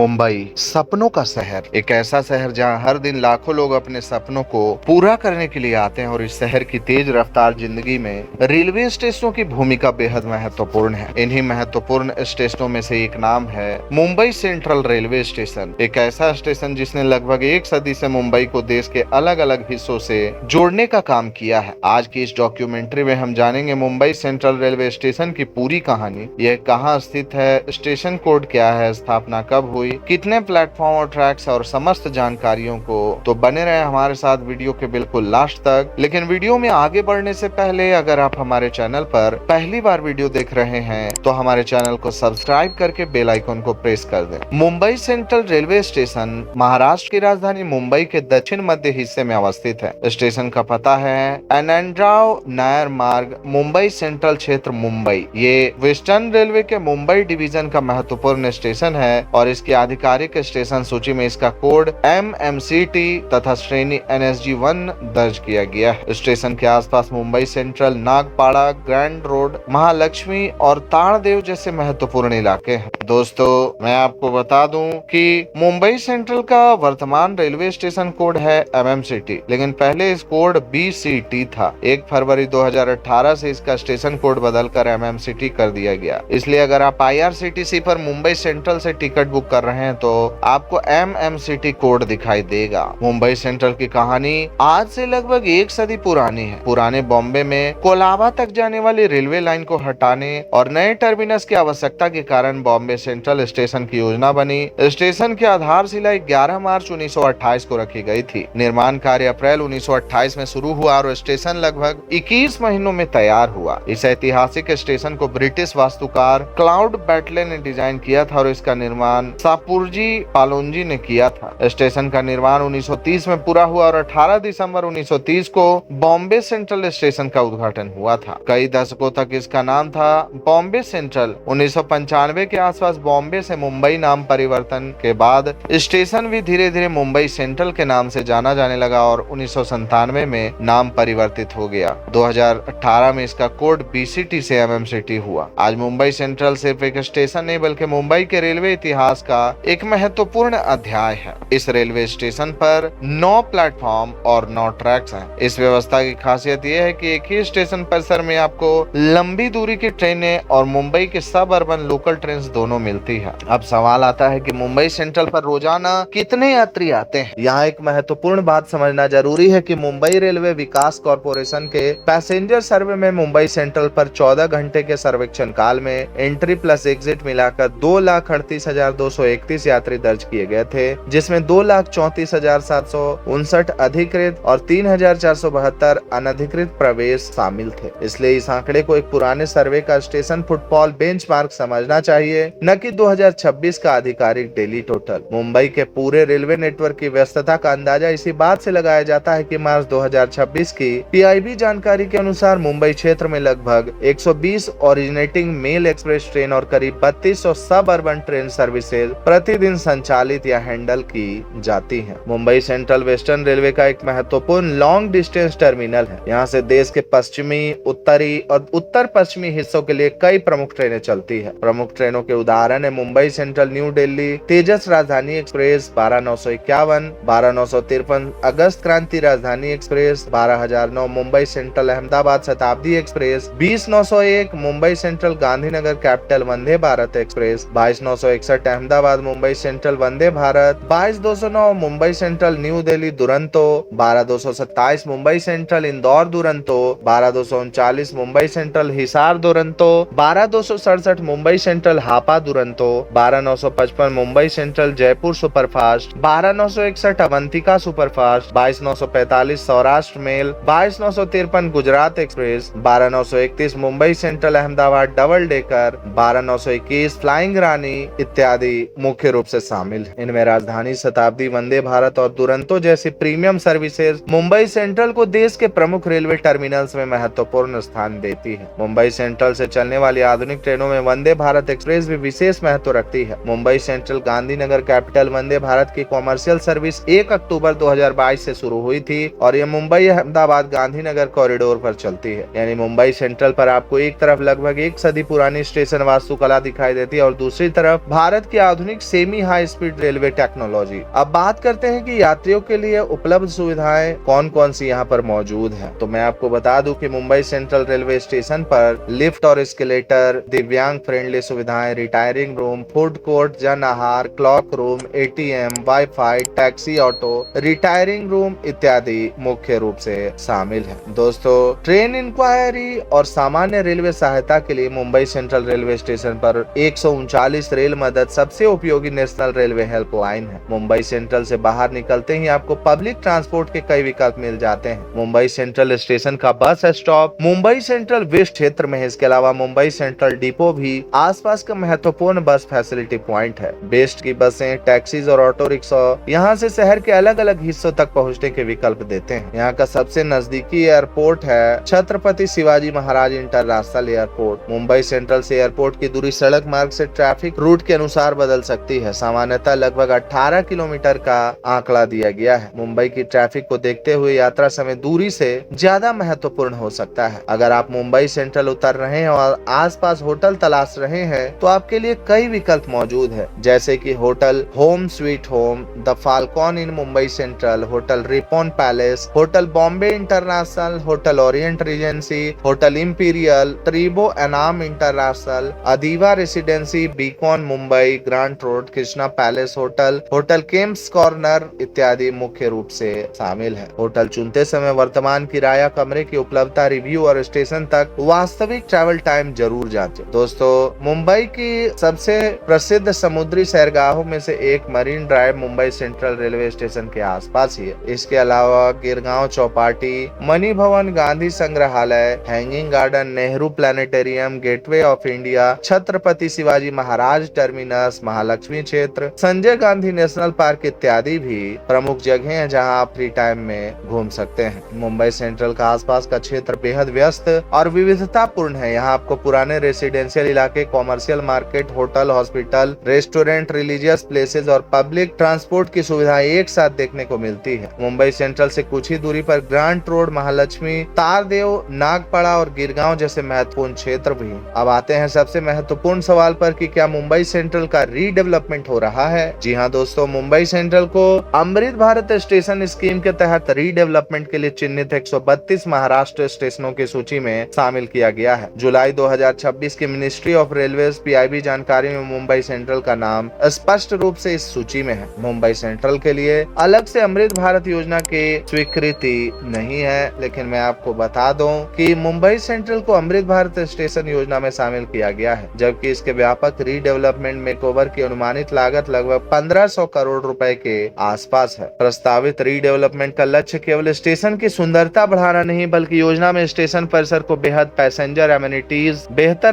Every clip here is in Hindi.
मुंबई सपनों का शहर, एक ऐसा शहर जहां हर दिन लाखों लोग अपने सपनों को पूरा करने के लिए आते हैं और इस शहर की तेज रफ्तार जिंदगी में रेलवे स्टेशनों की भूमिका बेहद महत्वपूर्ण है। इन्हीं महत्वपूर्ण स्टेशनों में से एक नाम है मुंबई सेंट्रल रेलवे स्टेशन। एक ऐसा स्टेशन जिसने लगभग एक सदी से मुंबई को देश के अलग अलग हिस्सों से जोड़ने का काम किया है। आज की इस डॉक्यूमेंट्री में हम जानेंगे मुंबई सेंट्रल रेलवे स्टेशन की पूरी कहानी। यह कहाँ स्थित है, स्टेशन कोड क्या है, स्थापना कब हुई, कितने प्लेटफॉर्म और ट्रैक्स और समस्त जानकारियों को। तो बने रहे हमारे साथ वीडियो के बिल्कुल लास्ट तक। लेकिन वीडियो में आगे बढ़ने से पहले अगर आप हमारे चैनल पर पहली बार वीडियो देख रहे हैं तो हमारे चैनल को सब्सक्राइब करके बेल आइकन को प्रेस कर दें। Mumbai central railway station Maharashtra की राजधानी मुंबई के दक्षिण मध्य हिस्से में अवस्थित है। स्टेशन का पता है आनंदराव नायर मार्ग, मुंबई सेंट्रल क्षेत्र, मुंबई। ये वेस्टर्न रेलवे के मुंबई डिवीजन का महत्वपूर्ण स्टेशन है और इसकी आधिकारिक स्टेशन सूची में इसका कोड MMCT तथा श्रेणी NSG 1 दर्ज किया गया है। स्टेशन के आसपास Mumbai central, Nagpada, grand road, Mahalakshmi और ताड़देव जैसे महत्वपूर्ण इलाके हैं। दोस्तों, मैं आपको बता दूं कि मुंबई सेंट्रल का वर्तमान रेलवे स्टेशन कोड है MMCT, लेकिन पहले इस कोड BCT था। 1 फरवरी 2018 से इसका स्टेशन कोड बदलकर MMCT कर दिया गया। इसलिए अगर आप IRCTC पर मुंबई सेंट्रल से टिकट बुक कर रहे हैं तो आपको MMCT कोड दिखाई देगा। मुंबई सेंट्रल की कहानी आज से लगभग एक सदी पुरानी है। पुराने बॉम्बे में कोलाबा तक जाने वाली रेलवे लाइन को हटाने और नए टर्मिनस की आवश्यकता के कारण बॉम्बे सेंट्रल स्टेशन की योजना बनी। स्टेशन की आधारशिला 11 मार्च 1928 को रखी गई थी। निर्माण कार्य अप्रैल 1928 में शुरू हुआ और स्टेशन लगभग 21 महीनों में तैयार हुआ। इस ऐतिहासिक स्टेशन को ब्रिटिश वास्तुकार क्लाउड बैटले ने डिजाइन किया था और इसका निर्माण सापुरजी पालोंजी ने किया था। स्टेशन का निर्माण 1930 में पूरा हुआ और 18 दिसंबर 1930 को बॉम्बे सेंट्रल स्टेशन का उद्घाटन हुआ था। कई दशकों तक इसका नाम था बॉम्बे सेंट्रल। 1995 के आसपास बॉम्बे से मुंबई नाम परिवर्तन के बाद स्टेशन भी धीरे धीरे मुंबई सेंट्रल के नाम से जाना जाने लगा और 1997 में नाम परिवर्तित हो गया। 2018 में इसका कोड BCT से MMCT हुआ। आज मुंबई सेंट्रल सिर्फ एक स्टेशन नहीं बल्कि मुंबई के रेलवे इतिहास का एक महत्वपूर्ण अध्याय है। इस रेलवे स्टेशन पर 9 प्लेटफॉर्म और 9 ट्रैक्स हैं। इस व्यवस्था की खासियत यह है कि एक ही स्टेशन परिसर में आपको लंबी दूरी की ट्रेनें और मुंबई के सब अर्बन लोकल ट्रेन दोनों मिलती है। अब सवाल आता है कि मुंबई सेंट्रल पर रोजाना कितने यात्री आते हैं। यहाँ एक महत्वपूर्ण बात समझना जरूरी है कि मुंबई रेलवे विकास कॉर्पोरेशन के पैसेंजर सर्वे में मुंबई सेंट्रल पर 14 घंटे के सर्वेक्षण काल में एंट्री प्लस एग्जिट मिलाकर 2,38,231 यात्री दर्ज किए गए थे, जिसमें 2,34,759 अधिकृत और 3,472 अनधिकृत प्रवेश शामिल थे। इसलिए इस आंकड़े को एक पुराने सर्वे का स्टेशन फुटफॉल बेंचमार्क समझना चाहिए, न कि 2026 का आधिकारिक डेली टोटल। मुंबई के पूरे रेलवे नेटवर्क की व्यस्तता का अंदाजा इसी बात से लगाया जाता है कि मार्च 2026 की PIB जानकारी के अनुसार मुंबई क्षेत्र में लगभग 120 ओरिजिनेटिंग मेल एक्सप्रेस ट्रेन और करीब 3200 सब अर्बन ट्रेन सर्विसेज प्रतिदिन संचालित या हैंडल की जाती हैं। मुंबई सेंट्रल वेस्टर्न रेलवे का एक महत्वपूर्ण लॉन्ग डिस्टेंस टर्मिनल है। यहाँ से देश के पश्चिमी, उत्तरी और उत्तर पश्चिमी हिस्सों के लिए कई प्रमुख ट्रेनें चलती है। प्रमुख ट्रेनों के उदाहरण है मुंबई सेंट्रल न्यू दिल्ली तेजस राजधानी एक्सप्रेस 12951, 12953 अगस्त Kranti Rajdhani express, 12009 Mumbai central Ahmedabad Shatabdi express, 20901 Mumbai central Gandhinagar capital Vande Bharat express, 22961 Ahmedabad Mumbai central Vande Bharat, 22209 Mumbai central new Delhi Duronto, 12227 Mumbai central Indore Duronto, 12239 Mumbai central Hisar Duronto, 12267 Mumbai central Hapa Duronto, 12955 Mumbai central Jaipur superfast, 12961 Avantika superfast, 22945 Saurashtra mail, 22953 Gujarat express, 12931 Mumbai central Ahmedabad double decker, 12921 flying Rani इत्यादि मुख्य रूप से शामिल है। इनमें राजधानी शताब्दी, वंदे भारत और दुरंतो जैसी प्रीमियम सर्विसेज मुंबई सेंट्रल को देश के प्रमुख रेलवे टर्मिनल्स में महत्वपूर्ण स्थान देती है। मुंबई सेंट्रल से चलने वाली आधुनिक ट्रेनों में वंदे भारत एक्सप्रेस भी विशेष महत्व रखती है। मुंबई सेंट्रल गांधीनगर कैपिटल वंदे भारत की कॉमर्शियल सर्विस 1 अक्टूबर 2022 से शुरू हुई थी और यह मुंबई अहमदाबाद गांधीनगर कॉरिडोर पर चलती है। यानी मुंबई सेंट्रल पर आपको एक तरफ लगभग एक सदी पुरानी स्टेशन वास्तुकला दिखाई देती है और दूसरी तरफ भारत की आधुनिक आधुनिक semi high speed railway technology. अब बात करते हैं कि यात्रियों के लिए उपलब्ध सुविधाएं कौन कौन सी यहाँ पर मौजूद है। तो मैं आपको बता दूं कि मुंबई सेंट्रल रेलवे स्टेशन पर लिफ्ट और एस्केलेटर, दिव्यांग फ्रेंडली सुविधाएं, रिटायरिंग रूम, फूड कोर्ट, जन आहार, clock room, ATM, wifi, taxi auto, retiring room इत्यादि मुख्य रूप से शामिल है। दोस्तों, ट्रेन इंक्वायरी और सामान्य रेलवे सहायता के लिए मुंबई सेंट्रल रेलवे स्टेशन पर 139 रेल मदद सबसे उपयोगी नेशनल रेलवे हेल्पलाइन है। मुंबई सेंट्रल से बाहर निकलते ही आपको पब्लिक ट्रांसपोर्ट के कई विकल्प मिल जाते हैं। मुंबई सेंट्रल स्टेशन का bus stop Mumbai central waste क्षेत्र में है। इसके अलावा मुंबई सेंट्रल डिपो भी आसपास का महत्वपूर्ण बस फैसिलिटी पॉइंट है। बेस्ट की बसें, टैक्सीज और ऑटो रिक्शा यहाँ से शहर के अलग अलग हिस्सों तक पहुँचने के विकल्प देते हैं। यहाँ का सबसे नजदीकी एयरपोर्ट है Chhatrapati Shivaji Maharaj international airport. Mumbai central से एयरपोर्ट की दूरी सड़क मार्ग से ट्रैफिक रूट के अनुसार बदल सकती है। सामान्यतः लगभग 18 किलोमीटर का आंकड़ा दिया गया है। मुंबई की ट्रैफिक को देखते हुए यात्रा समय दूरी से ज्यादा महत्वपूर्ण हो सकता है। अगर आप मुंबई सेंट्रल उतर रहे हैं और आसपास होटल तलाश रहे हैं तो आपके लिए कई विकल्प मौजूद है, जैसे कि hotel home sweet home, the falcon inn Mumbai central, hotel Ripon palace, hotel Bombay international, hotel orient regency, hotel imperial, Treebo Enam international, Adiva residency, beacon Mumbai, grant road, Krishna palace hotel, hotel Kemps corner इत्यादि मुख्य रूप से शामिल है। होटल चुनते समय वर्तमान किराया, कमरे की उपलब्धता, रिव्यू और स्टेशन तक वास्तविक ट्रैवल टाइम जरूर जांचें। दोस्तों, मुंबई की सबसे प्रसिद्ध समुद्री सैरगाहों में से एक marine drive Mumbai central railway station के आसपास ही है। इसके अलावा गिरगांव चौपाटी, मणि भवन, गांधी संग्रहालय, hanging garden, Nehru planetarium, gateway of India, Chhatrapati Shivaji Maharaj terminus, Mahalakshmi क्षेत्र, संजय गांधी नेशनल पार्क इत्यादि भी प्रमुख जगह हैं जहां आप फ्री टाइम में घूम सकते हैं। मुंबई सेंट्रल का आसपास का क्षेत्र बेहद व्यस्त और विविधतापूर्ण है। यहाँ आपको पुराने रेसिडेंशियल इलाके, commercial market, hotel, hospital, restaurant, religious places और पब्लिक ट्रांसपोर्ट की सुविधाएं एक साथ देखने को मिलती है। मुंबई सेंट्रल से कुछ ही दूरी पर ग्रांट रोड, महालक्ष्मी, तारदेव, नागपड़ा और गिरगांव जैसे महत्वपूर्ण क्षेत्र भी। अब आते हैं सबसे महत्वपूर्ण सवाल पर कि क्या मुंबई सेंट्रल का रीडेवलपमेंट हो रहा है। जी हाँ दोस्तों, मुंबई सेंट्रल को अमृत भारत स्टेशन स्कीम के तहत रीडेवलपमेंट के लिए चिन्हित 132 महाराष्ट्र स्टेशनों की सूची में शामिल किया गया है। जुलाई 2026 की मिनिस्ट्री ऑफ रेलवेज PIB जानकारी में मुंबई सेंट्रल का नाम स्पष्ट रूप से इस सूची में है। मुंबई सेंट्रल के लिए अलग से अमृत भारत योजना की स्वीकृति नहीं है, लेकिन मैं आपको बता दूं कि मुंबई सेंट्रल को अमृत भारत स्टेशन योजना में शामिल किया गया है, जबकि इसके व्यापक रीडेवलपमेंट मेकओवर की अनुमानित लागत लगभग 1500 करोड़ रुपए के आसपास है। प्रस्तावित रीडेवलपमेंट का लक्ष्य केवल स्टेशन की सुंदरता बढ़ाना नहीं, बल्कि योजना में स्टेशन परिसर को बेहतर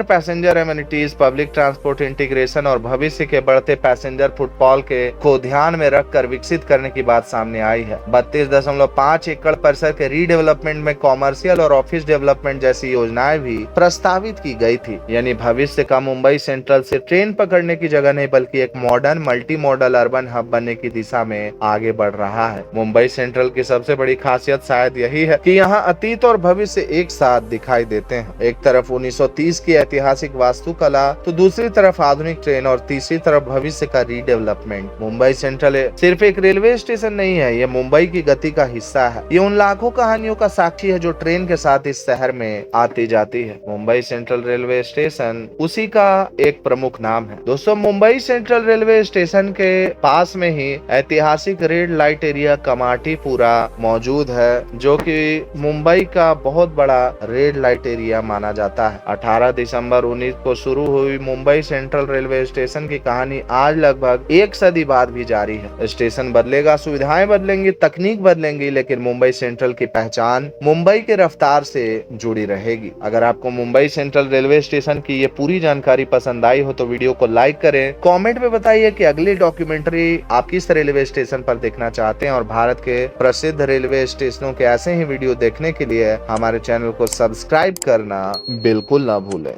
passenger amenities, public transport integration और भविष्य के बढ़ते पैसेंजर फुटफॉल को ध्यान में रखकर विकसित करने की बात सामने आई है। 32.5 एकड़ परिसर के रीडेवलपमेंट में कॉमर्शियल और ऑफिस डेवलपमेंट जैसी योजनाएं भी प्रस्तावित की गई थी। यानी भविष्य का मुंबई सेंट्रल से ट्रेन पकड़ने की जगह नहीं, बल्कि एक modern multi modal urban hub बनने की दिशा में आगे बढ़ रहा है। मुंबई सेंट्रल की सबसे बड़ी खासियत शायद यही है कि यहाँ अतीत और भविष्य एक साथ दिखाई देते हैं। एक तरफ 1930 की ऐतिहासिक वास्तुकला, तो दूसरी तरफ आधुनिक ट्रेन और तीसरी तरफ भविष्य का रीडेवलपमेंट। मुंबई सेंट्रल सिर्फ एक रेलवे स्टेशन नहीं है, ये मुंबई की गति का हिस्सा है। ये उन लाखों कहानियों का साक्षी है जो ट्रेन के साथ इस शहर में आती जाती है। मुंबई सेंट्रल रेलवे स्टेशन उसी का एक प्रमुख नाम है। दोस्तों, मुंबई सेंट्रल रेलवे स्टेशन के पास में ही ऐतिहासिक रेड लाइट एरिया कमाटीपुरा मौजूद है, जो कि मुंबई का बहुत बड़ा रेड लाइट एरिया माना जाता है। 18 दिसंबर 19 को शुरू हुई मुंबई सेंट्रल रेलवे स्टेशन की कहानी आज लगभग एक सदी बाद भी जारी है। स्टेशन बदलेगा, सुविधाएं बदलेंगी, तकनीक बदलेंगी, लेकिन मुंबई सेंट्रल की पहचान मुंबई के रफ्तार से जुड़ी रहेगी। अगर आपको मुंबई सेंट्रल रेलवे स्टेशन की ये पूरी जानकारी पसंद आई हो तो वीडियो को लाइक करें, कमेंट में बताइए कि अगली डॉक्यूमेंट्री आप किस रेलवे स्टेशन पर देखना चाहते हैं, और भारत के प्रसिद्ध रेलवे स्टेशनों के ऐसे ही वीडियो देखने के लिए हमारे चैनल को सब्सक्राइब करना बिल्कुल ना भूलें।